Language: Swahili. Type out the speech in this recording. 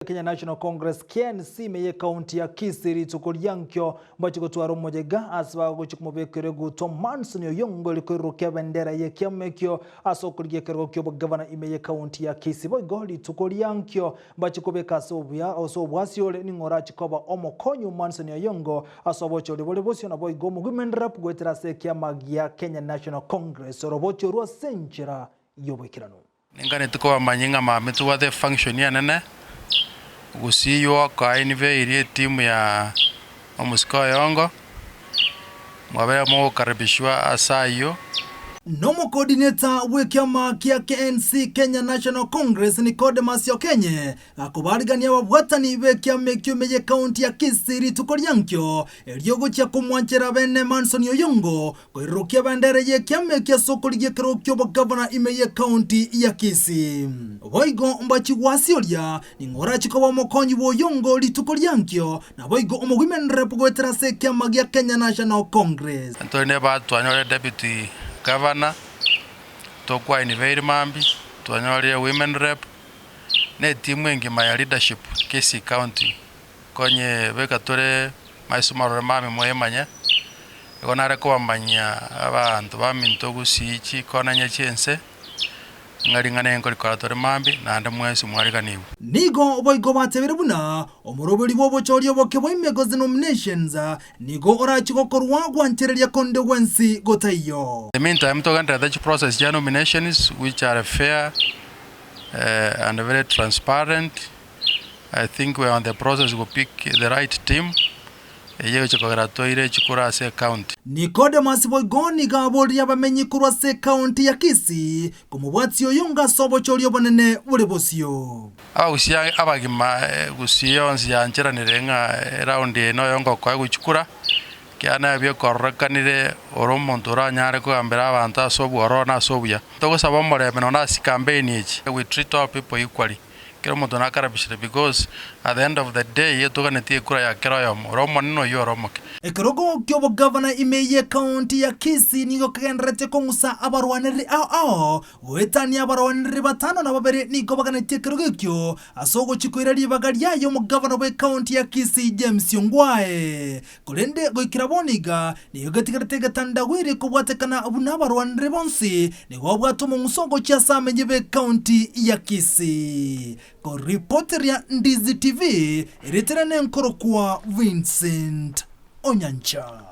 Kenya National Congress KNC meye county ya Kisii tukuriankyo mbachi gutwara umujega asaba guchikumubekere guto Manson yongo likurukia bendera ye kiamekyo asokuriye kergo kyo governor imeye county ya Kisii bogo litukuriankyo mbachi kubeka sobya osobwasiole ningora chikoba omokonyo Manson yongo asobocho libolebosyo na bogo mugumendera pugwetera sekia magia Kenya National Congress robocho ruwa senchira yobekirano ngane tuko manyinga ma metuwa the function ya nene Gusii yo kainive iri timu ya omusiko yongo mwabera mo karibishwa asayo Nomo coordinator w'ekiama kia KNC Kenya National Congress ni Nicodemus Yokenye akubarigania ababwatani b'ekiama ky'umeye county ya Kisii tukoriankyo eryogo kya kumwanchera bene Manson Yoyongo kwirukia bendera y'ekiama kya sokoliye kerokyo governor imeye county ya Kisii boigo mbachi wasiolia ningora chikoba mokonyi boyongo litukoriankyo na boigo omugwimen rep gwetera sekiama ya Kenya National Congress Antone ba twanyore deputy Governor tokwa ni very mambi tuanyore women rep ne timu ngima ya leadership Kisii County konye bekatore maisumaro mami moyemanya ikonare ko manya abantu baminto Gusii chi kona nyechense ngaringane ngori koratore mambi nande mwesi mwariganiwe nigo boigo batebere buna omuroberi bobochorio bokebo imegozi nominations nigo orachikokorwa gwanchereria konde wensi gotayo. The meantime to ganda the process ya nominations which are fair and very transparent. I think we are on the process to pick the right team. Yeye chikorato ile chikura se county Nicodemus boigoni gaboria bamenyi kurwa se county ya Kisii kumubwatsi oyonga sobochorio bonene bulebosio usia abagima Gusii yonsi yanchera nirenga round eno yongo kwa guchikura kyana byo korrekanire oromonto ranyare ko ambera abantu asobworo na asobya togosaba morebe no na campaign each we treat all people equally kero moto nakarabishire because at the end of the day yeto kaneti kura ya kero yo romo nino yo romo ekerogo kyobo governor imeye county ya Kisii nigo kagendrete kongusa abarwaniri ao wetani abarwaniri batano na babere nigo baganete kerogo kyo asogo chikoira libagaria yo mu governor we county ya Kisii James Yongwae kulende goikiraboniga niyo gatigarte gatanda wiri kubwatekana abuna abarwaniri bonsi nigo bwatumo musogo cha samenye be county ya Kisii ko reporter ya Ndizi TV iritirane nkoro kwa Vincent Onyancha.